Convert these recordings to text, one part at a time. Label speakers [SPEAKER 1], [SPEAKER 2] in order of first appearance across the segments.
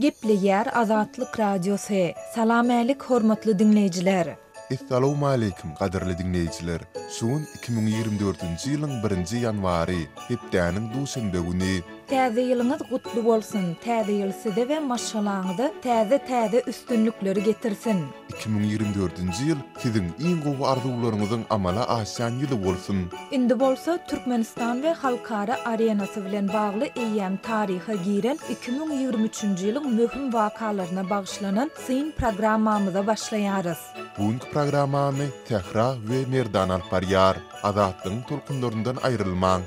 [SPEAKER 1] Gepli yer Azatlyk Radiosu. Salamalik hormatly dinleyijiler.
[SPEAKER 2] Assalamu alaykum qadirli dinleyijiler. Şuun 2024-nji ýylyň 1-nji ýanwary, hepdäniň duşanbe güni.
[SPEAKER 1] Täze ýylyňyz gutly bolsun. Täze ýyl size we maşgalaňyzda täze üstünlükleri getirsin.
[SPEAKER 2] 2024-nji ýyl siziň iň gowy arzuwlaryňyzyň amala aşan ýyly bolsun.
[SPEAKER 1] Indi bolsa Türkmenistan we halkara arenasy bilen bagly eýýän taryha giren 2023-nji ýylyň möhüm wakalaryna bagyşlanan syň programmamyza başlaýarys.
[SPEAKER 2] Buňky programmamy Tehra we Merdan alparýar, azatlyň tolkunlaryndan aýrylmaň.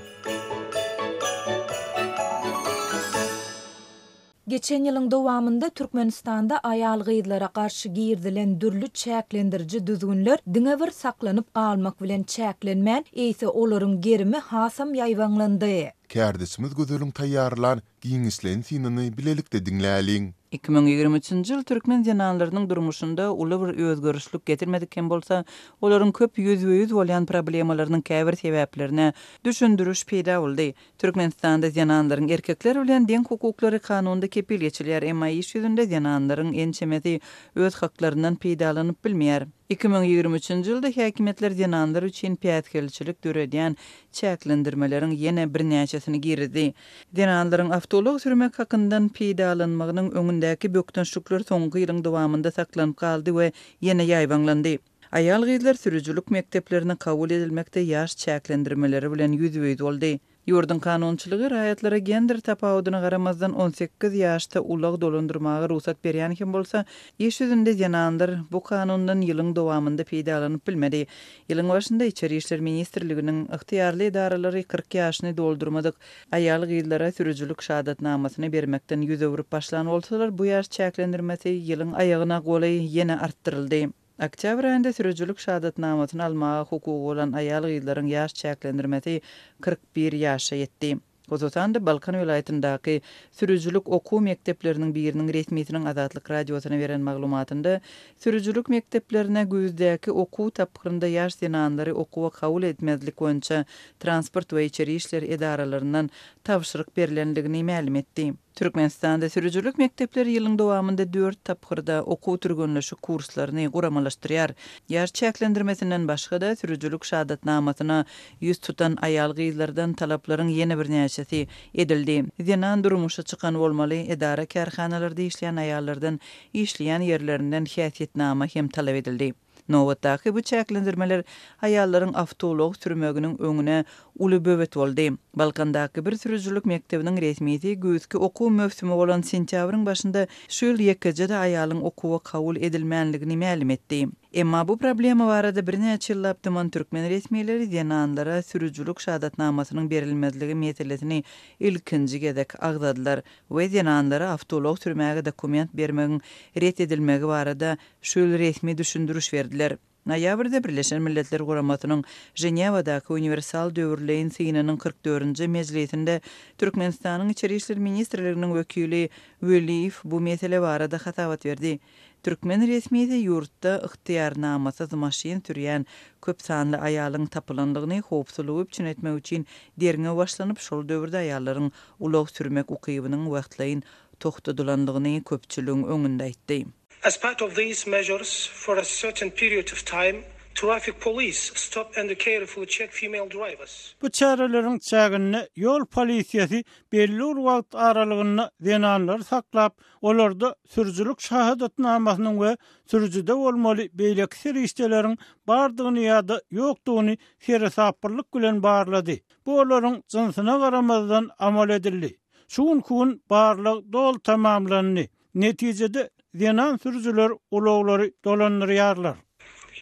[SPEAKER 1] Geçen ýylyň dowamında Türkmenistanda aýal gyýdylara garşy girdilen dürli çäklendiriji düzgünler diňe bir saklanyp galmak bilen çäklenmän, eýse olaryň gerimi hasam ýaýwanlandy.
[SPEAKER 2] Kärdisimiz gözüliň taýýarlan giňişlen sinini bilelikde dinläliň.
[SPEAKER 3] 2023-nji ýyl türkmen ýananlarynyň durmuşynda uly bir özgörüşlik getirmediken bolsa, olaryň köp ýüzbe-ýüz bolýan problemalarynyň käbir sebäplerine düşündürüş peýda boldy. Türkmenistanda ýananlaryň erkekler bilen deň hukuklary kanunda kepil geçilýär, emma iş ýüzünde ýananlaryň ençemeti öz haklaryndan peýdalanyp bilmeýär. 2023-nji ýylda häkimetler ýananlar üçin piýatkelçilik döredýän çäklendirmeleriň ýene bir näçesini girdi. Ýananlaryň awtolog sürmek hakyndan peýdalanmagynyň öňündäki bökdünçlükler soňky ýylyň dowamında saklanyp galdy we ýene ýaýwanlandy. Aýal gyýdylar sürüjülük mekdeplerine kabul edilmekde ýaş çäklendirmeleri bilen ýüzbe-ýüz boldy. Ýurdun kanunçylygy raýatlara gender tapawudyna garamazdan 18 ýaşda ulag dolandyrmaga ruhsat berýän kim bolsa, iş ýüzünde ýananlar bu kanundan ýylyň dowamında peýdalanyp bilmedi. Ýylyň başynda Içeri işler ministrliginiň ygtyýarly edaralary 40 ýaşyny doldurmadyk aýal gyýdylara sürüjülük şahadatnamasyny bermekden ýüze urup başlan bolsalar, bu ýaş çäklendirmesi ýylyň aýagyna goly ýene artdyryldy. Oktyabr aýynda sürüjülük şahadatnamasyny almaga hukuky bolan aýal gyýdylaryň ýaş çäklendirmesi 41 ýaşa ýetdi. Ozotanda Balkan vilayatyndaky sürüjülük okuw mektepleriniň biriniň resmiýetiniň Azatlyk radiosyna beren maglumatynda sürüjülük mekteplerine güzdäki okuw tapgyrynda ýaş ýananlary okuwa kabul etmezlik boýunça transport we içeri işler edaralarynyň tapşyryk berilendigini ma'lum etdi. Türkmenistanda sürüjülük mektepleri ýylyň dowamında 4 tapgyrda okuw türgünleşik kurslaryny guramalaşdyrýar. Ýaş çäklendirmesinden başga da sürüjülük şahadatnamasyna ýüz tutan aýal gyýdylardan talaplaryň ýene bir näçesi edildi. Ýanan durmuşa çykan bolmaly, edara kärhanalarda işleýän aýallardan işleýän ýerlerinden häsiýetnama hem talap edildi. Nowatdaky bu çäklendirmeler aýallaryň awtolog sürmeginiň öňüne uly böwet boldy. Balkandaky bir sürüjülük mektebiniň resmiýeti güzki okuw mövsümi bolan sentýabryň başynda şu ýyl ýekejede aýalyň okuwa kabul edilmänligini ma'lum etdi. Emma bu problema barada bir näçe ýyl türkmen resmiýetleri ýananlara sürüjülük şahadatnamasynyň berilmezligi meselesini ilkinji gedek agdadylar we ýananlara awtolog sürmäge dokument bermegiň ret edilmegi barada şu ýyl resmi düşündürüş berdiler. Noýabrda Birleşen Milletler Guramasynyň Jenewadaky universal döwürleýin synanyň 44-nji mejlisinde Türkmenistanyň Içeri işler ministrliginiň wekili Weliýew bu mesele barada hatawat berdi. Türkmen resmiýeti ýurtda ygtyýarnamasyz maşyn sürýän köp sanly aýalyň tapylandygyny howpsuzlygy üçin etmek üçin derine başlanyp şol döwürde aýallaryň ulag sürmek ukybynyň wagtlaýyn toktadylandygyny köpçüligiň öňünde aýtdy.
[SPEAKER 4] As part of these measures, for a certain period of time, traffic police stop and carefully check female drivers.
[SPEAKER 5] Bu çarelerin çägine yol polisiýasy belli wagt aralygyna ýananlar saklap, olarda sürüjülük şahadatnamasynyň we sürüjüde bolmaly beýleki serişdeleriň bardygyny ýa-da ýokdugyny serhesaplyk bilen barlady. Bu olaryň jynsyna garamazdan amal edildi. Şuň kun barlyk dol tamamlandy. Netijede ýanan sürüjüler ulaglary dolandyrýarlar.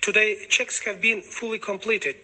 [SPEAKER 4] Today, checks have been fully completed,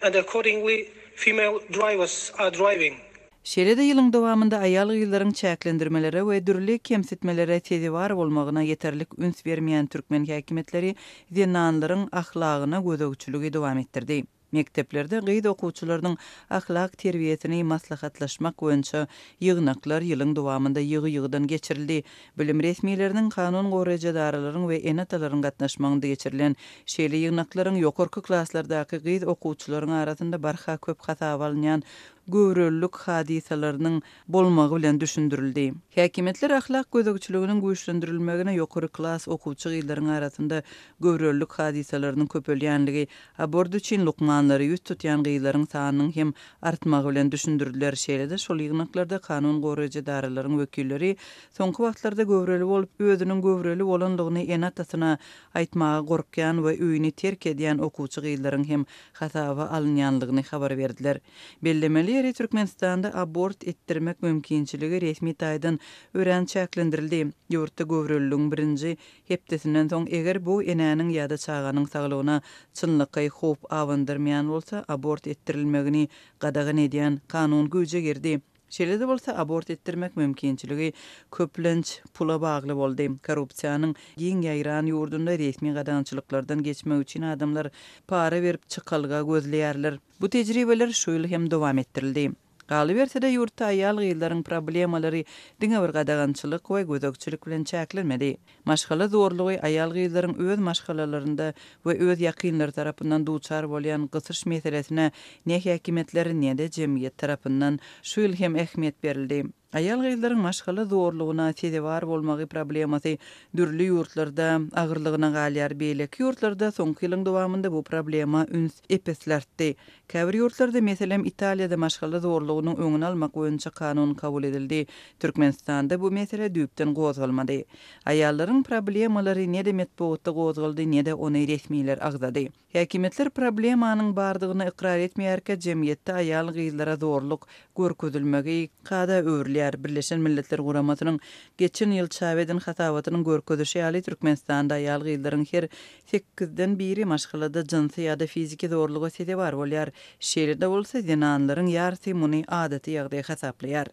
[SPEAKER 4] and accordingly, female drivers are driving.
[SPEAKER 3] Şeride ýylyň dowamında aýal gyýdylaryň çäklendirmeleri we dürli kemsitmelere tezewar bolmagyna ýeterlik üns bermeýän türkmen häkimetleri ýananlaryň ahlagyna gözegçiligi dowam etdirdi. Mekteplerde gyýdy okuwçylarynyň ahlak terbiýetini maslahatlaşmak boýunça ýygnaklar ýylyň dowamında ýygy-ýygydan geçirildi. Bilim resmiýetleriniň kanun goraýjadararyň we enatalaryň gatnaşmagynda geçirilen şeýle ýygnaklaryň ýokarky klasslardaky gyýdy okuwçylaryň arasynda barha köp hata alınýan göwrellük hadisalarynyň bolmagy bilen düşündirildi. Häkimetler ahlak gözegçiliginiň güýçlendirilmegine ýokary klass okuwçy gyýlaryň arasynda göwrellük hadisalarynyň köpelýänligi, abort üçin lukmanlary ýüz tutýan gyýlaryň sanynyň hem artmagy bilen düşündirilýär. Şeýle-de şol ýygnaklarda kanun goraýjy daralaryň wekilleri soňky wagtlarda göwreli bolup özüniň göwreli bolanlygyny enatasyna aýtmagy gorkýan we öýüni terk edýän okuwçy gyýlaryň hem hasaba alynýanlygyny habar berdiler. Bellemeli ýeri Türkmenistanda abort etdirmek mümkinçiligi resmi taýdan ören çäklendirildi. Ýurtda göwreliligiň birinji hepdesinden soň eger bu enäniň ýa-da çaganyň saglygyna çynlyky hop awandyrmaýan bolsa abort etdirilmegini gadagan edýän kanun güýje girdi. Şeýle-de bolsa abort etdirmek mümkinçiligi köplenç pula bagly boldy. Korrupsiýanyň giň ýaýran ýurdunda resmi gadançylyklardan geçmek üçin adamlar para berip çykalga gözleýärler. Bu tejribeler şu ýyl hem dowam etdirildi. Galybersede ýurtda aýal gyýlaryň problemalary diňe bir gadagançylyk we gözegçilik bilen çäklenmedi. Maşgala zorlugy aýal gyýlaryň öz maşgalalarynda we öz ýakynlary tarapyndan duçar bolýan gysyş meselesine ne häkimetleri ne de jemgyýet tarapyndan şu ýyl hem ähmiýet berildi. Aýal gyýlaryň maşgala zorlugyna sebäp bolmagy problemasy dürli ýurtlarda agyrlygyna galýar. Beýleki ýurtlarda soňky ýylyň dowamında bu problema üns epeslerdi. Käbir ýurtlarda meselem Italiýada maşgala zorlugynyň öňüni almak boýunça kanun kabul edildi. Türkmenistanda bu mesele düýpden gozgalmady. Aýallaryň problemalary ne de metbuatda gozgaldy, ne de ony resmiler agzady. Häkimetler problemanyň bardygyny ikrar etmeýärkä jemgyýetde aýal gyýlara zorluk görkezilmegi kada öwrülýär. Birleşen Milletler Guramatynyň geçen ýyl çäwedin hasabatynyň görkezişi ýaly Türkmenistanda aýal gyýlaryň her 8den biri maşgalada jinsy ýa-da fiziki zorluga sebäp bolýar. Şeýle-de bolsa zenanlaryň ýarty muny adaty ýagdaý hasaplaýar.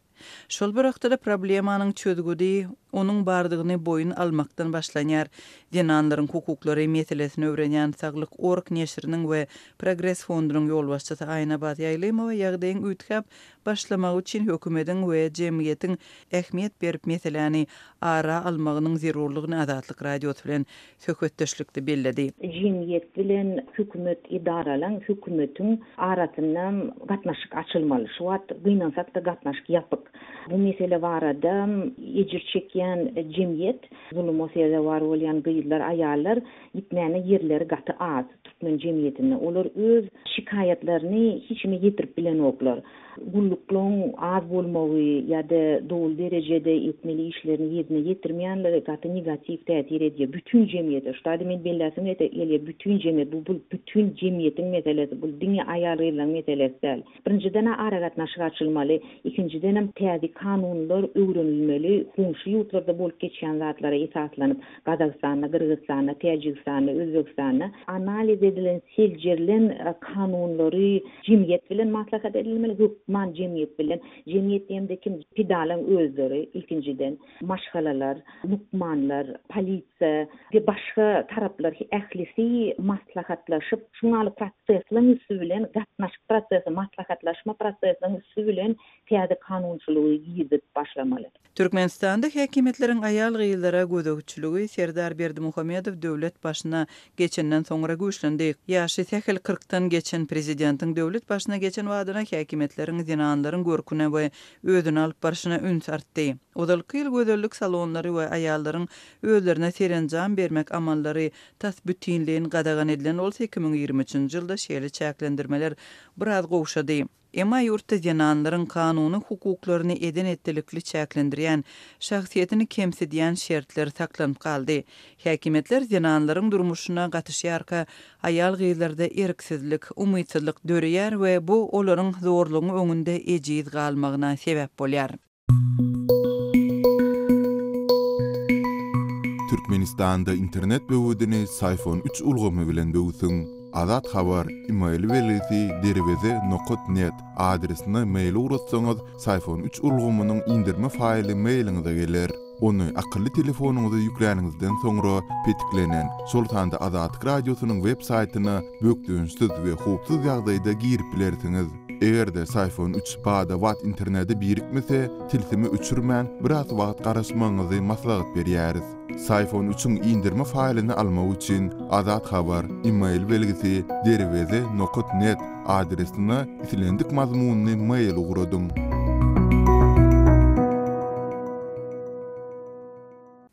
[SPEAKER 3] Şol bir wagtda problemanyň çözgüdi onun bardygyny boyun almakdan başlanýar. Zenanlaryň hukuklary meselesini öwrenýän Saglyk Org neşriniň we Progress fondunyň ýolbaşçysy Aýna Batýaýlymowa ýagdaýyň üýtgäp başlamak üçin hökümetiň we jemgyýetiň ähmiýet berip meseleni ara almagynyň zerurlygyny Azatlyk radiosu bilen söhbetdeşlikde belledi.
[SPEAKER 6] Jemgyýet bilen hökümet idaralaryň hökümetiň arasyndan gatnaşyk açylmaly. Şu wagt gynansak da gatnaşyk ýapyk. Bu mesele barada ejir çekýän jemgyýet, zulüm mesele bar bolýan gyýlar, aýallar gitmäne ýerleri gaty az. Türkmen jemgyýetinde olar öz şikayetlerini hiçme getirip bilen oklar. Gullukluň az bolmagy ýa-da dol derejede etmeli işlerini ýerine getirmeýänler gaty negativ täsir edýär bütün jemgyýete. Şuňda men belläsim ete bütün jemgyýet bu bütün jemgyýetiň meselesi, bu diňe aýarylan meselesi. Birinciden ara gatnaşyk açylmaly, ikinciden hem täze kanunlar öwrenilmeli. Komşy ýurtlarda bolup geçýän zatlara esaslanyp Gazagstanda, Kyrgyzstanda, Täjikistanda, Özbekistanda analiz edilen seljerilen kanunlary jemgyýet bilen maslahat edilmeli. Man jemgyýet bilen jemgyýetde kim pidalan özleri, ikinciden maşgalalar, lukmanlar, polisiýa we başga taraplar ählisi maslahatlaşyp şuňaly prosesleň üstü bilen gatnaşyk prosesi, maslahatlaşma prosesiniň üstü bilen täze kanunçylygy ýigip başlamaly.
[SPEAKER 3] Türkmenistanda häkimetleriň aýal gyýlara gözegçiligi Serdar Berdimuhammedow döwlet başyna geçenden soňra güýçlendi. Ýaşy 40-dan geçen prezidentiň döwlet başyna geçen wadyna häkimetleriň zenanlaryň görküne we özüni alyp barşyna üns artdy. Odalky ýyl gözellik salonlary we aýallaryň özlerine serenjam bermek amallary tasbütinliğin gadagan edilen bolsa 2023-nji ýylda şeýle çäklendirmeler biraz gowşady. Emma ýurtda zenanlaryň kanuny hukuklaryny eden etdilikli çäklendirýän, şahsiýetini kemsidýän şertler saklanyp kaldy. Häkimetler zenanlaryň durmuşyna gatyşýarka aýal gyýlarda erksizlik, umytsızlyk döreýär we bu olaryň zorlugy öňünde ejiz galmagyna sebäp bolýar.
[SPEAKER 2] Türkmenistanda internet böwüdini iPhone 3 ulgamy bilen böwsüň. Azat habar email welisi derweze.net adresine mail uratsaňyz iPhone 3 ulgamynyň indirme faýly mailiňize geler. Onu akıllı telefonuňyza ýüklenigizden soňra petiklenen Sultanda Azatlyk radiosynyň web saýtyna bökdüňsiz we hupsuz ýagdaýda girip bilersiňiz. Egerde iPhone 3 bada watt interneti birikmese, tilsimi uçurman biraz wagt garaşmaňyzy maslahat berýäris. iPhone 3'ün indirme failini almak üçin Azat Habar e-mail belgisi derweze.net adresine isilendik mazmunny mail uğradym.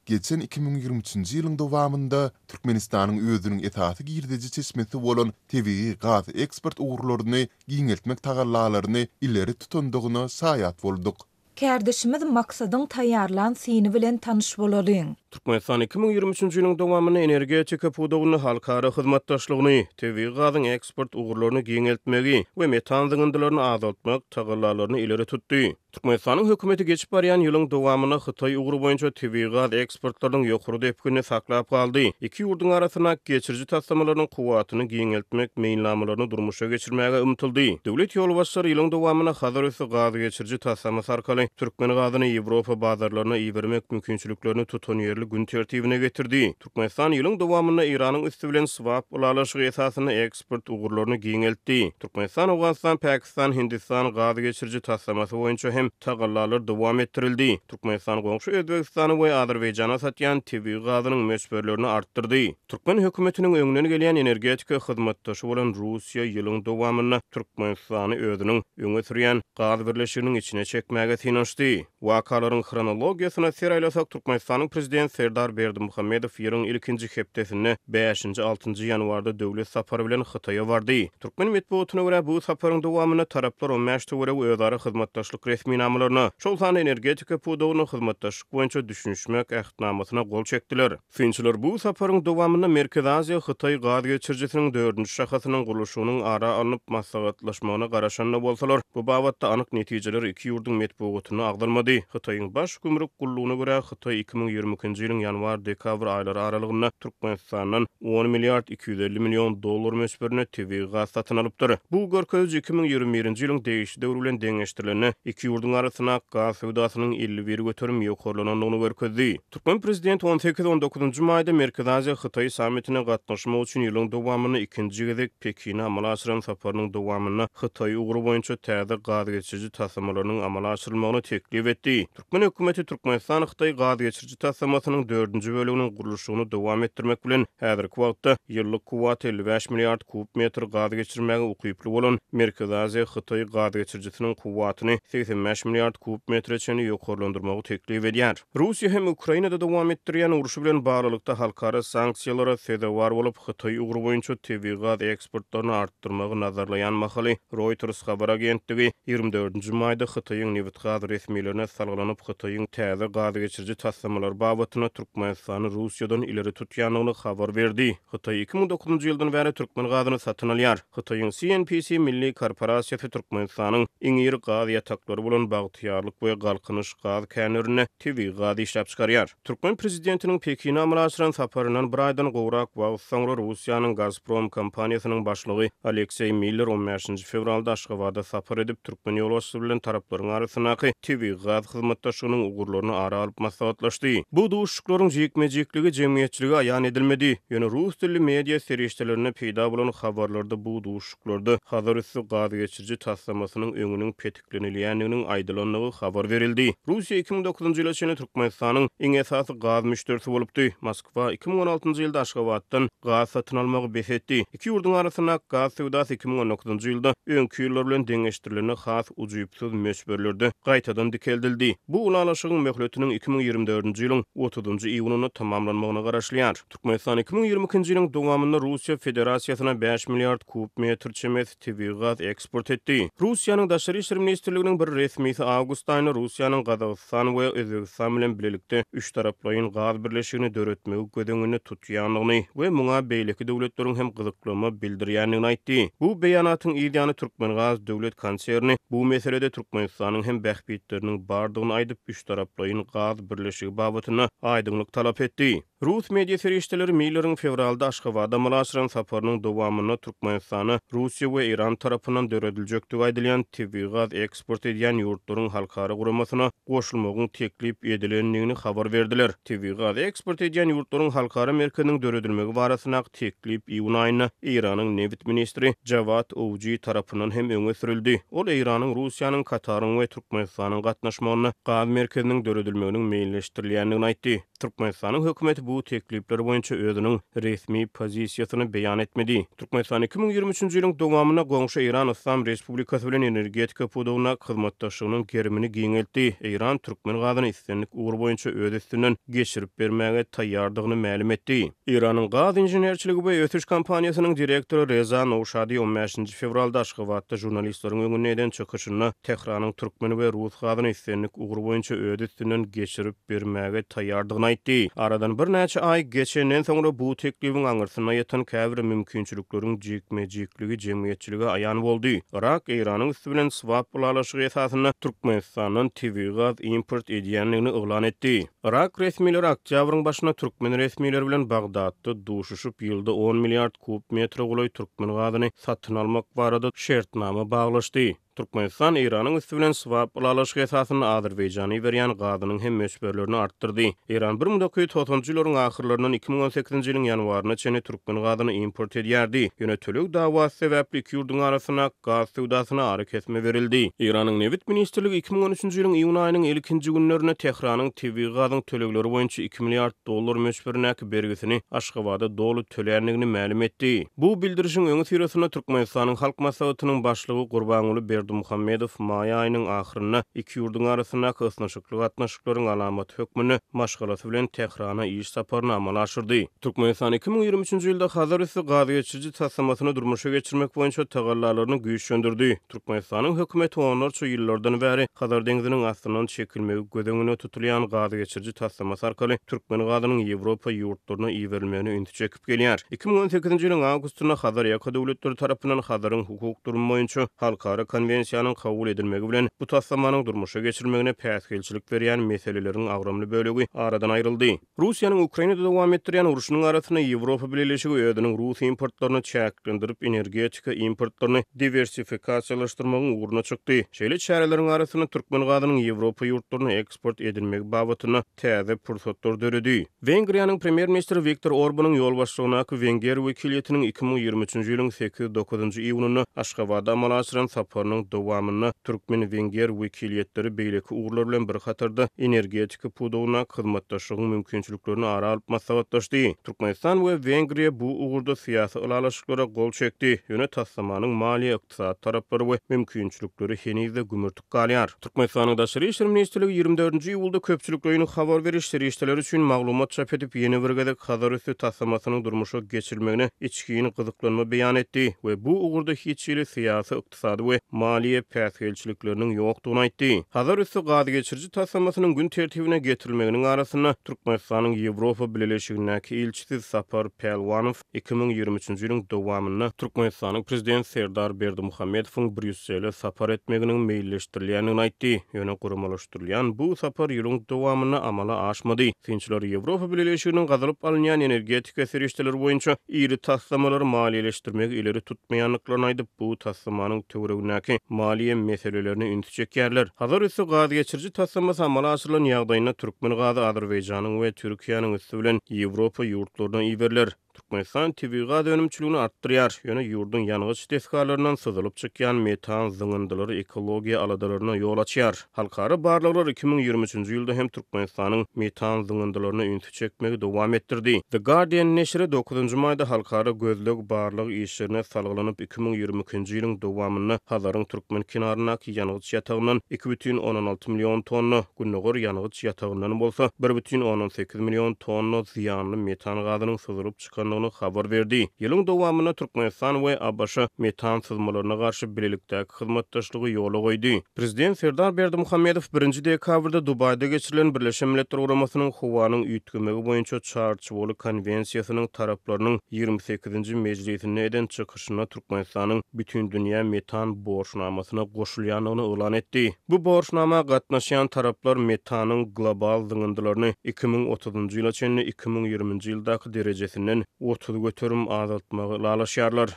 [SPEAKER 2] Geçen 2023-nji ýylyň dowamında Türkmenistanyň özüniň esasy girdiji çeşmesi bolan TV gaz eksport uğurlaryny giňeltmek tagallalaryny ileri tutandygyna saýat bolduk.
[SPEAKER 1] Kärdeşimiz maksadyň taýýarlan syny bilen tanyş bolaryn.
[SPEAKER 7] Türkmenistan 2023-nji ýylyň dowamyny energetika pudawyny halkara hyzmatdaşlygyny, TV gazyň eksport uğurlaryny giňeltmegi we metan zyňyndylaryny azaltmak tagallalaryny ileri tutdy. Türkmenistanyň hökümeti geçip barýan ýylyň dowamyny Hytaý ugru boýunça TV gaz eksportlarynyň ýokury depkini saklap galdy. Iki ýurduň arasyna geçirji taslamalarynyň kuwatyny giňeltmek meýilnamalaryny durmuşa geçirmäge umtyldy. Döwlet ýol başçylary ýylyň dowamyna hazır ösü gaz geçirji taslamasy arkaly Türkmen gazyny Ýewropa bazarlaryna iýermek mümkinçiliklerini tutan ýerli gün tertibine getirdi. Türkmenistan ýylyň dowamyna Iranyň üstü bilen swap ulalaşygy esasyny eksport uğurlaryny giňeltdi. Türkmenistan, Awganistan, Pakistan, Hindistan gaz geçirji taslamasy boýunça hem tagallalar dowam ettirildi. Türkmenistan goňşy Özbegistany we Azerbaýjana satýan TV gazynyň möçberlerini artdyrdy. Türkmen hökümetiniň öňünden gelýän energetika hyzmatdaşy bolan Russiýa ýylyň dowamyna Türkmenistany özüniň öňe sürýän gaz birleşiginiň içine çekmäge tinişdi. Wakalaryň chronologiýasyna seraylasak Türkmenistanyň prezident Serdar Berdimuhammedow ýylyň ilkinji hepdesinde 5-6 ýanwarda döwlet sapary bilen Hytaýa bardy. Türkmen medeniýetine görä bu saparyň dowamyna taraplar 15 töwere özara hyzmatdaşlyk resmi namalaryna, şol sany energetika pudawyny hyzmatdaşlyk boýunça düşünişmek ähdnamasyna gol çekdiler. Finçiler bu saparyň dowamyna Merkez Aziýa Hytaý gaz geçirjisiniň 4-nji şahasynyň gurulşynyň ara alınıp maslahatlaşmagyna garaşanna bolsalar, bu babatda anyk netijeler iki ýurduň medeniýetine agdalmady. Hytaýyň baş gümrük gullugyna görä Hytaý 2020-nji ýylyň ýanwar-dekabr aýlary aralygyna Türkmenistandan 10 milliard 250 milyon dollar möçberini TV gaz satyn alypdyr. Bu görkez 2021-nji ýylyň degişli döwür bilen deňeşdirileni iki ýurduň arasyna gaz sowdasynyň 51 göterim ýokurlanyny görkezdi. Türkmen prezidenti 18-19 maýda Merkez Aziýa Hytaý sammitine gatnaşmak üçin ýylyň dowamyny ikinji gezek Pekine amala aşyran saparynyň dowamyna Hytaý ugru boýunça täze gaz geçirji taslamalarynyň amala aşyrylmagyny teklip etdi. Türkmen hökümeti Türkmenistan Hytaý gaz geçirji taslamasynyň 4-nji bölüginiň gurulşyny dowam etdirmek bilen häzirki wagtda ýyllyk kuwat 55 milliard kub metr gaz geçirmäge ukyply bolan Merkez Aziýa Hytaý gaz geçirjisiniň kuwatyny 85 milliard kub metreçeni ýokurlandyrmagy teklip edýär. Russiýa hem Ukrainada dowam etdirýän uruşy bilen baglykda halkara sanksiýalara sebäpkar bolup Hytaý ugru boýunça TV gaz eksportlaryny artdyrmagy nazarlaýan mahaly Reuters habar agentligi 24-nji maýda Hytaýyň neft gaz resmiýetlerine salgylanyp Hytaýyň täze gaz geçirji taslamalar babatyna Türkmenistany Russiýadan ileri tutýanyny habar berdi. Hytaý 2009-njy ýyldan bäri Türkmen gazyny satyn alýar. Hytaýyň CNPC milli korporasiýasy Türkmenistanyň iň iri gaz ýataklary bolan bagtyýarlyk we galkynyş gaz känlerini TV gaz işläp çykarýar. Türkmen prezidentiniň Pekine amala aşyran saparynyň bir aýdan gowrak wagt soňra Russiýanyň Gazprom kompaniýasynyň başlygy Aleksey Miller 15-nji fevralda Aşgabatda sapar edip Türkmen ýolbaşçy bilen taraplaryň arasynaky TV gaz hyzmatdaşlygynyň ugurlaryny ara alyp maslahatlaşdy. Bu duşuklaryň jekmejeklige jemgyýetçiligi aýan edilmedi. Ýöne rus dilli media serişdelerine peýda bolan habarlarda bu duşuklarda hazır üssü gaz geçirji taslamasynyň öňüniň petiklenilýänliginiň aýdylanlygy habar berildi. Russiýa 2009-njy ýyla çenli Türkmenistanyň iň esasy gaz müşterisi bolupdy. Moskwa 2016-njy ýylda Aşgabatdan gaz satyn almagy besetdi. Iki ýurduň arasyna gaz sowdasy 2019-njy ýylda öňki ýyllar bilen deňeşdirilene has ujuýupsyz möçberlerde gaýtadan dikeldildi. Bu ulalaşygyň möhletiniň 2024-nji ýylyň 30-njy iýunyna tamamlanmagyna garaşlýar. Türkmenistan 2022-nji ýylyň dowamynda Russiýa Federatsiýasyna 5 milliard kub metr çemes TV gaz eksport etdi. Russiýanyň daşary işler ministrliginiň bir resmisi awgust aýyny Russiýanyň Gazagystan we Özbegistan bilen birlikde üç taraplaryň gaz birleşigini döretmegi gödeňini tutýanlygyny we muňa beýleki döwletleriň hem gyzyklama bildirýänligini aýtdy. Bu beýanatyň ýa Türkmen gaz döwlet konserni bu meselede Türkmenistanyň hem bähbitleriniň bardygyny aýdyp üç taraplaryň gaz birleşigi babatyna aýdyňlyk talap etdi. Rus media serişdeleri Miller'ın fevralda Aşgabatda malaşyran saparynyň dowamyna Türkmenistany Russiýa we Iran tarapyndan dörediljektigi aýdylýan TV gaz eksport edýän ýurtlaryň halkara guramasyna goşulmagyň teklip edilendigini habar berdiler. TV gaz eksport edýän ýurtlaryň halkara merkeziniň döredilmegi barasyna teklip iýun aýyna Iranyň Neft ministri Javad Owji tarapyndan hem öňe sürildi. Ol Iranyň Russiýanyň Kataryň we Türkmenistanyň gatnaşmagyny gaz merkeziniň döredilmeginiň meýilleşdirilýändigini aýtdy. Türkmenistanyň hökümeti bu teklipler boýunça özüniň resmi pozisiýasyny beýan etmedi. Türkmenistan 2023-nji ýylyň dowamyna goňşy Iran Islam Respublikasy bilen energetika pudugyna hyzmatdaşlygynyň gerimini giňeltdi. Iran türkmen gazyny islenlik ugur boýunça öz üstünden geçirip bermäge taýýardygyny ma'lum etdi. Iranyň gaz inženerçiligi we ötüş kompaniýasynyň direktory Reza Nowshady 15-nji fevralda Aşgabatda jurnalistleriň öňüne eden çykyşyna Tehranyň türkmen we rus gazyny islenlik ugur boýunça öz üstünden geçirip bermäge taýýardygyny aýtdy. Aradan bir näçe ay geçenden soňra bu teklibiň aňyrsyna ýeten käbir mümkinçilikleriň jekme-jekligi jemgyýetçiligi aýan boldy. Irak Iranyň üstü bilen swap bulalaşygy esasyna Türkmenistanyň TV gaz import edýänligini oglan etdi. Irak resmileri oktýabryň başyna türkmen resmileri bilen Bagdatda duşuşyp ýylda 10 milliard kub metre guly türkmen gazyny satyn almak barada şertnama baglaşdy. Türkmenistan Iranyň üstü bilen swap bulalaşygy esasyna Azerbaýjany berýän gazynyň hem möçberlerini artdyrdy. Iran 1990-njy ýylyň ahyrlaryndan 2018-nji ýylyň ýanwaryna çenli türkmen gazyny import edýärdi. Ýönetilýän dawasy sebäpli iki ýurduň arasyna gaz sowdasyna ara kesme berildi. Iranyň Neft ministrligi 2013-nji ýylyň iýun aýynyň 2-nji günlerine Tehranyň TV gazyny tölegleri boýunça 2 milliard dollar möçberine bergisini Aşgabatda dolu töleýänligini ma'lum etdi. Bu bildirişiň öňe sürýäsine Türkmenistanyň halk maslahatynyň başlygy Gurbanuly Muhammedow maýa aýynyň ahyryna iki ýurduň arasyna kösnaşykly gatnaşyklaryň alamaty hökmüni maşgalasy bilen Tehrana iş saparyny amala aşyrdy. Türkmenistan 2023-nji ýylda Hazar üstü gaz geçirji tasamasyny durmuşa geçirmek boýunça tagallalaryny güýçlendirdi. Türkmenistanyň hökümeti onlarça ýyllardan bäri Hazar deňiziniň astynan çekilmegi gödeňine tutulýan gaz geçirji tasamasy arkaly türkmen gazynyň Ýewropa ýurtlaryna iýerilmegini üntü çekip gelýär. 2018-nji ýylyň awgustynda Hazar ýaka döwletleri tarapyndan Hazaryň hukuk durumy boýunça halkara konwensiýanyň kabul edilmegi bilen bu tasamanyň durmuşa geçirmegine päsgelçilik berýän meseleleriň agramly bölegi aradan aýryldy. Russiýanyň Ukrainada dowam etdirýän uruşynyň arasyna Ýewropa Birleşigi özüniň Rus importlaryny çäklendirip energetika importlaryny diversifikasiýalaşdyrmagyň uğruna çykdy. Şeýle çäreleriň arasyna türkmen gazynyň Ýewropa ýurtlaryna eksport edilmegi babatyna täze pursatlar döredi. Wengriýanyň premier ministri Viktor Orbanyň ýol başlygyna Wenger wekiliýetiniň 2023-nji ýylyň 8-9-njy iýunyna Aşgabatda amalaşyran saparynyň dowamyna türkmen Wenger wekiliýetleri beýleki uğurlar bilen bir hatarda energetika pudugyna hyzmatdaşlygyň mümkinçiliklerini ara alyp maslahatlaşdy. Türkmenistan we Wengriýa bu uğurda syýasy ulalaşyklara gol çekdi. Ýöne tassamanyň maliýe ykdysat taraplary we mümkinçilikleri henüz de gümürtük galýar. Türkmenistanyň daşary işler ministrligi 24-nji iýulda köpçüliklerini habar berişleri işler üçin maglumat çap edip ýeni bir gezek Hazar üstü tassamasynyň durmuşa geçirilmegine içkiň gyzyklanma beýan etdi we bu uğurda hiç ýyly syýasy ykdysady we maliýe päsgelçilikleriniň ýokdugyny aýtdy. Hazar üstü gaz geçirji tassamasynyň gün tertibine getirilmeginiň arasyna Türkmenistanyň Ýewropa Birleşigindäki ilçisi Sapar Pelwanow 2023-nji ýylyň dowamyna Türkmenistanyň prezident Serdar Berdimuhammedowyň Brüssele sapar etmeginiň meýilleşdirilýänini aýtdy. Ýöne guramalaşdyrylýan bu sapar ýylyň dowamyna amala aşmady. Finçiler Ýewropa Birleşiginiň gazalyp alynýan energetika serişdeleri boýunça iri tassamalary maliýeleşdirmegi ileri tutmaýanlyklaryny aýdyp bu tassamanyň töweregindäki maliýe meselelerini üntü çekýärler. Hazar üstü gaz geçirji tassamasy amala aşyrylan ýagdaýynda türkmen gazy Azerbaýjanyň we Türkiýanyň üstü bilen Ýewropa ýurtlaryna iýerler. Türkmenistan TV gaz önümçiligini artdyrýar. Ýöne ýurdun ýanygyç teskarlarynyň syzylyp çykýan metan zyňyndylary ekologiýa aladalaryna ýol açýar. Halkara barlyklar 2023-nji ýylda hem Türkmenistanyň metan zyňyndylaryny üntü çekmegi dowam etdirdi. The Guardian neşri 9-njy maýda halkara gözleg barlyk işlerine salgylanyp 2022-nji ýylyň dowamyna Hazaryň türkmen kinarynaky ýanygyç ýatagyndan 2,16 million tonna günnäger ýanygyç ýatagyndan bolsa 1,18 million tonna ziýanly metan gazynyň syzylyp çykan başlandygyny habar berdi. Ýylyň dowamyna Türkmenistan we ABŞ metan sızmalarına garşy birlikdäki hyzmatdaşlygy ýola goýdy. Prezident Serdar Berdimuhammedow 1-nji dekabrda Dubayda geçirilen Birleşen Milletler Guramasynyň howanyň üýtgemegi boýunça çarçyboly konwensiýasynyň taraplarynyň 28-nji mejlisine eden çykyşyna Türkmenistanyň bütün dünýä metan borçnamasyna goşulýanyny elan etdi. Bu borçnama gatnaşan taraplar metanyň global zyňyndylaryny 2030-njy ýyla çenli 2020-nji ýyldaky derejesinden 30 götürüm azaltmagy lalaşýarlar.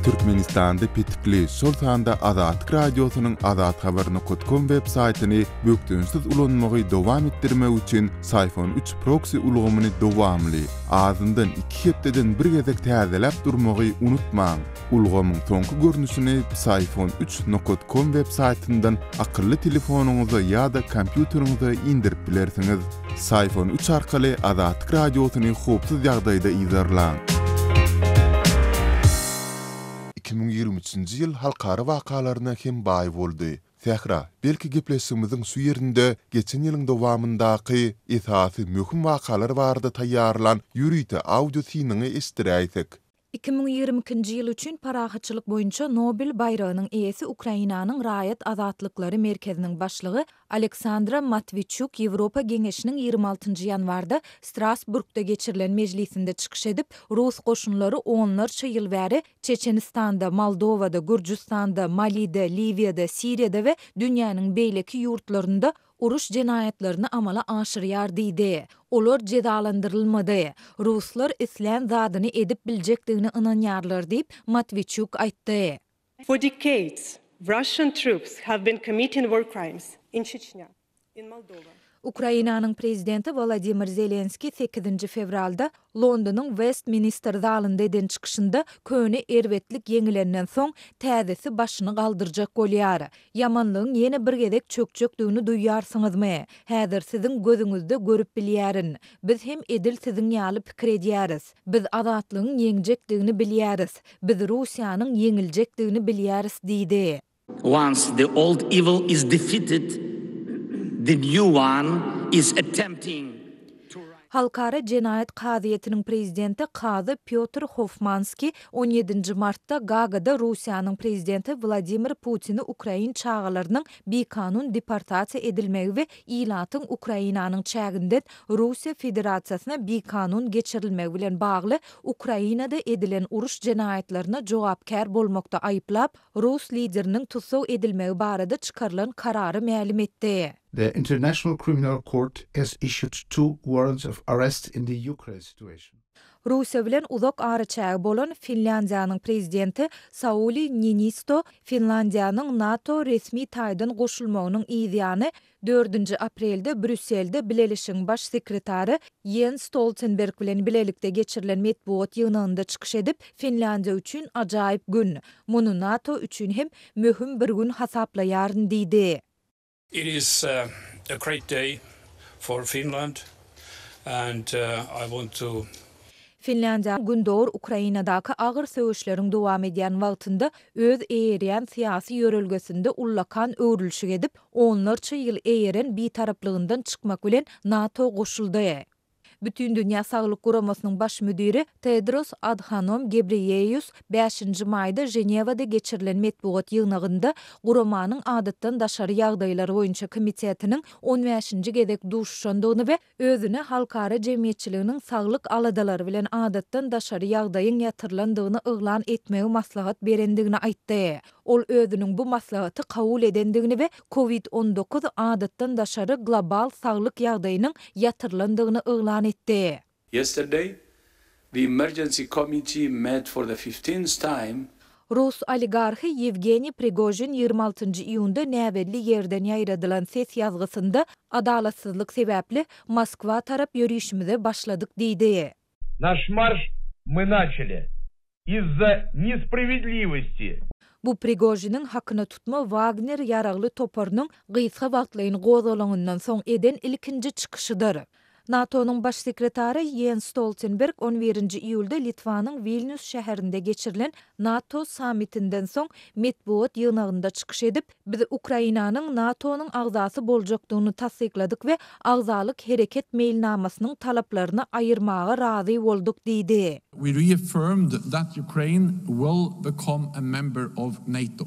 [SPEAKER 2] Türkmenistan'da Petikli şol sanda Azatlyk radiosynyň azathabar.com web saytyny bökdünsiz ulanmagy dowam etdirmek üçin Sayfon 3 proxy ulgamyny dowamly azyndan 2 hepdeden bir gezek täzeläp durmagy unutmaň. Ulgamyň soňky görnüşini sayfon3.com web saytyndan akylly telefonuňyza ýa-da kompýuteriňize indirip bilersiňiz. Sayfon 3 arkaly Azatlyk radiosyny howpsuz ýagdaýda izlerläň. 2023-nji ýyl halkara wakalaryna hem baý boldy. Sähra, belki gepleşigimiziň şu ýerinde geçen ýylyň dowamyndaky esasy möhüm wakalar barada taýýarlan ýürüýte audio siniňi eşdiräýsek.
[SPEAKER 1] 2022-nji ýyl üçin parahatçylyk boýunça Nobel bayragynyň eýesi Ukrainanyň Raýat Azatlykları Merkeziniň başlygy Aleksandra Matvichuk Ýewropa Geňeşiniň 26-njy ýanwarda Strasburgda geçirilen mejlisinde çykyş edip, Rus goşunlary onlarça ýyl bäri Çeçenistanda, Moldowada, Gürjistanda, Malida, Liviýada, Siriýada we dünýäniň beýleki ýurtlarynda uruş jenaýatlaryny amala aşyrýar diýdi. Olar cezalandyrylmady. Ruslar islen zadyny edip biljekdigini ynanýarlar diýip Matvichuk aýtdy.
[SPEAKER 8] For decades, Russian troops have been committing war crimes in Chechnya, in Moldova.
[SPEAKER 1] Ukrainanyň prezidenti Volodymyr Zelenski 8-nji fevralda Londonyň Westminster zalynda eden çykyşynda köni erwetlik ýeňilenden soň täzesi başyny galdyrjak bolýar. Yamanlygyň ýene bir gezek çökjekdigini duýýarsyňyzmy? Häzir siziň gözüňizde görüp bilýärin. Biz hem edil siziň ýaly pikir edýäris. Biz azatlygyň ýeňjekdigini bilýäris. Biz Russiýanyň ýeňiljekdigini bilýäris diýdi.
[SPEAKER 9] Once the old evil is defeated, the new one is attempting to
[SPEAKER 1] Halkara Jenaýat Kazyýetiniň prezidenti Kazy Pyotr Hofmanski 17-nji martda Gagada Russiýanyň prezidenti Vladimir Putini Ukrain çağalarynyň bekanun deportasiýa edilmegi we ilatyň Ukrainanyň çäginden Russiýa Federasiýasyna bekanun geçirilmegi bilen bagly Ukrainada edilen uruş jenaýatlaryna jogapkär bolmakda aýyplap, Rus lideriniň tutsaw edilmegi barada çykarylan karary ma'lum etdi.
[SPEAKER 10] The International Criminal Court has issued 2 warrants of arrest in the Ukraine situation.
[SPEAKER 1] Russiýa bilen uzak araçagy bolan Finlandiýanyň prezidenti Sauli Niinisto Finlandiýanyň NATO resmi taýdan goşulmagynyň ýygyny 4-nji aprelde Brüsselde Bileşigiň baş sekretary Jens Stoltenberg bilen bilelikde geçirilen metbuat ýygnynda çykyş edip, Finlandiýa üçin ajaýyp gün, muny NATO üçin hem möhüm bir gün hasaplaýaryn diýdi.
[SPEAKER 11] It is a great day for Finland, and I want to
[SPEAKER 1] Finlandiya gündor Ukrainadaky agyr söwüşleriň dowam edýän wagtynda öz eýerýän syýasy ýörelgesinde ullakan öwrülşi edip, onlarça ýyl eýeren bitarapligyndan çykmak bilen NATO goşuldy. Bütün Dünya Saglyk Guramasynyň baş müdiri Tedros Adhanom Ghebreyesus 5-nji maýda Jenewada geçirilen metbuat ýygnygynda guramanyň adatdan daşary ýagdaýlary boýunça komitetiniň 15-nji gezek duşuşandygyny we özüne halkara jemgyýetçiliginiň saglyk aladalary bilen adatdan daşary ýagdaýyň ýatyrlandygyny yglan etmegi maslahat berendigini aýtdy. Ol özüniň bu maslahaty kabul edendigini we COVID-19 adatdan daşary global saglyk ýagdaýynyň ýatyrlandygyny yglan etdi.
[SPEAKER 12] Yesterday, the emergency committee met for the 15th time.
[SPEAKER 1] Rus oligarhi Yevgeniy Prigozhin 26-njy iýunda näwelli ýerden ýaýradylan ses ýazgysynda adalatsızlyk sebäpli Moskwa tarap ýörüşimize başladyk diýdi.
[SPEAKER 13] Наш марш мы начали из-за несправедливости.
[SPEAKER 1] Bu Prigozhinin hakyny tutma Wagner ýaragly toparynyň gysga wagtlaryň gozalanyňdan soň eden ilkinji çykyşydyr. NATO'nun baş sekretary Jens Stoltenberg 11-nji iýulda Litvanyň Vilnius şäherinde geçirilen NATO sammitinden soň medbuat ýygnagynda çykyş edip, biz Ukrainanyň NATO'nun agzasy boljakdygyny tasdikladyk we agzalyk hereket meýilnamasynyň talaplaryny aýyrmaga razy bolduk diýdi.
[SPEAKER 14] We reaffirmed that Ukraine will become a member of NATO.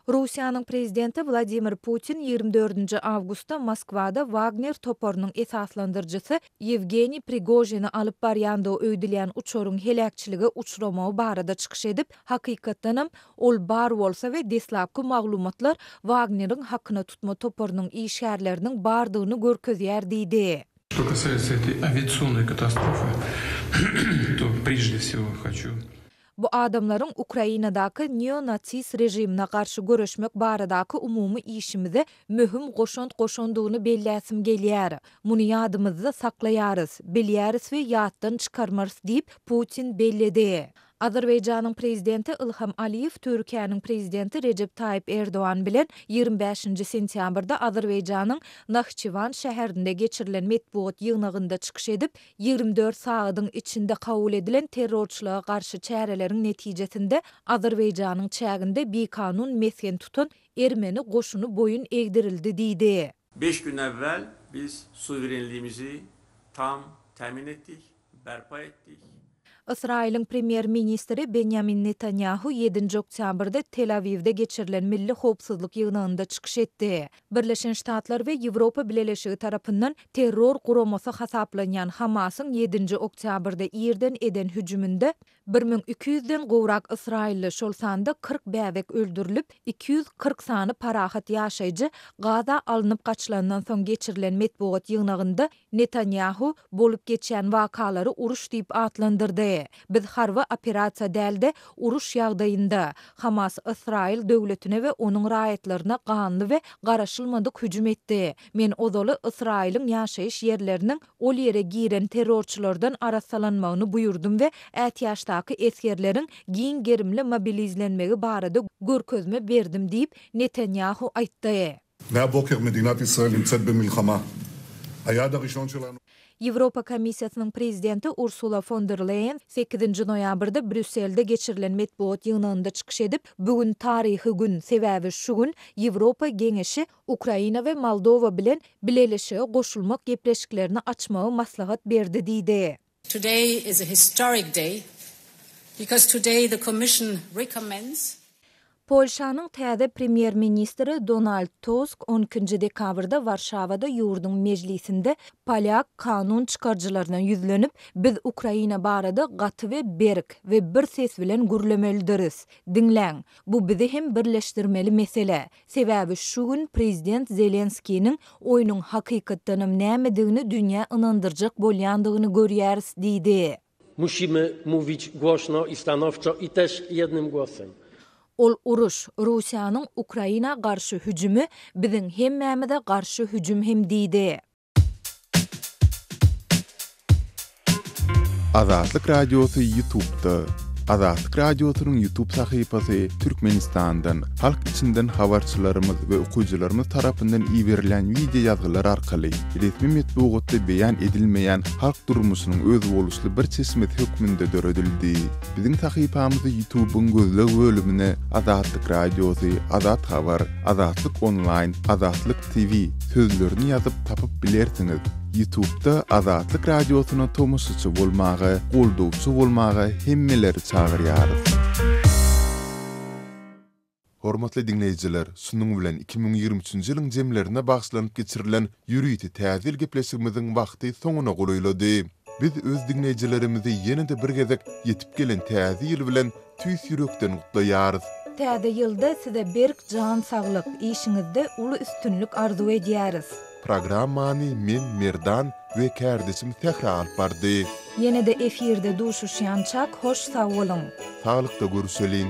[SPEAKER 1] Russiýanyň prezidenti Vladimir Putin 24 awgustda Moskwada Wagner toporunyň esaslandyrjysy Yevgeniy Prigozhini alyp barýanda öýdülen uçoruň helakçyligi uçuramagy barada çykyş edip, hakykatdanam ol bar bolsa we deslapky maglumatlar Wagneryň hakyna tutma toporunyň işgärleriniň bardygyny görkezýär diýdi.
[SPEAKER 15] Что касается этой авиационной катастрофы, то прежде всего хочу
[SPEAKER 1] Bu adamlaryň Ukrainadaky neonatsis rejimine garşy görüşmek baradaky umumy işimize möhüm goşondygyny belläsim gelýär. Muny ýadymyzda saklaýarys, bilýäris we ýatdan çykarmarys diýip Putin belledi. Azerbaýjanyň prezidenti Ilham Aliyev Türkiýanyň prezidenti Recep Tayyip Erdoğan bilen 25 sentýabrda Azerbaýjanyň Naxçıvan şäherinde geçirilen medbuat ýygnagynda çykyş edip, 24 saatyň içinde kabul edilen terrorçylyga garşy çäreleriň netijesinde Azerbaýjanyň çäginde bekanun mesken tutan Ermeni goşuny boyun egdirildi diýdi.
[SPEAKER 16] 5 gün evvel biz suverenliğimizi tam temin ettik, berpa ettik.
[SPEAKER 1] Israil'in premier ministri Benjamin Netanyahu 7 oktyabrda Tel Aviv'de geçirilen milli howpsuzlyk ýygnagynda çykyş etdi. Birleşen Ştatlar we Ýewropa Bileşigi tarapyndan terror guramasy hasaplanýan Hamasyň 7 oktyabrda ýerden eden hüjümünde 1200-den gowrak Israilli şol sanda 40 bäwek öldürilip, 240 sany parahat ýaşaýjy Gaza alınıp gaçylandan soň geçirilen medbuat ýygnagynda Netanyahu bolup geçen wakalary uruş diýip atlandyrdy. Biz harby operasiýa dälde uruş ýagdaýynda Hamas Israil döwletine we onuň raýatlaryna ganly we garaşylmadyk hüjüm etdi. Men ozaly Israiliň ýaşaýyş ýerleriniň ol ýere giren terrorçylardan arasalanmagyny buyurdum we ätýaşdaky eskerleriň giň gerimli mobilizlenmegi barada görkezme berdim diýip Netanyahu aýtdy.
[SPEAKER 17] מהבוקר מדינת ישראל נמצאת במלחמה. היעד הראשון שלנו
[SPEAKER 1] Ýewropa Komissiýasynyň prezidenti Ursula von der Leyen 8 noýabrda Brüsselde geçirilen medbuat ýygnagynda çykyş edip, bugün taryhy gün, sebäbi şu gün Ýewropa Geňeşi Ukraina we Moldova bilen bileşige goşulmak gepleşiklerini açmagy maslahat berdi diýdi.
[SPEAKER 18] Today is a historic day because today the Commission recommends
[SPEAKER 1] Polşanyň täze premier ministri Donald Tusk 12 dekabrda Warşawada ýurdun mejlisinde polyak kanun çykarjylaryna ýüzlenip, biz Ukraina barada gaty we berk we bir ses bilen gürlemelidiriz. Dinläň, bu bizi hem birleşdirmeli mesele. Sebäbi şu gün prezident Zelenskiýiň oýunyň hakykatdanam nämedigini dünýä ynandyrjak bolýandygyny görýäris diýdi.
[SPEAKER 19] Musimy mówić głośno i stanowczo i też jednym głosem.
[SPEAKER 1] Ol uruş Russiýanyň Ukraina garşy hüjümi biziň hemmämide garşy hüjüm hem diýdi.
[SPEAKER 2] Azatlyk Radiosu YouTube'da. Azatlyk Radiosunyň YouTube sahypasy Türkmenistandan, halk içinden habarçylarymyz we okuwçylarymyz tarapyndan iýerilen video ýazgylar arkaly resmi medbuatda beýan edilmeýän halk durmuşynyň öz boluşly bir çeşmet hökmünde döredildi. Biziň sahypamyzy YouTube'un gözleg bölümine Azatlyk Radiosu, Azat Habar, Azatlyk Online, Azatlyk TV sözlerini ýazyp tapyp bilersiňiz. YouTube'da Azatlyk Radiosyna tomoşaçy bolmagy, goldowçy bolmagy hemmeleri çagyrýarys. Hormatly dinleýijiler, şunuň bilen 2023-nji ýylyň jemlerine bagşlanyp geçirilen ýürüýti täzir gepleşigimiziň wagty soňuna golaýlady. Biz öz dinleýijilerimizi ýene-de bir gezek ýetip gelen täze ýyl bilen tüýs ýürekden gutlaýarys.
[SPEAKER 1] Täze ýylda size berk jan saglyk, işiňizde uly üstünlük arzu edýäris.
[SPEAKER 2] Programmany men Merdan we kärdeşim Tehra alyp bardy.
[SPEAKER 1] Ýene-de efirde duşuşýançak hoş sag bolun.
[SPEAKER 2] Saglykda görüşelim.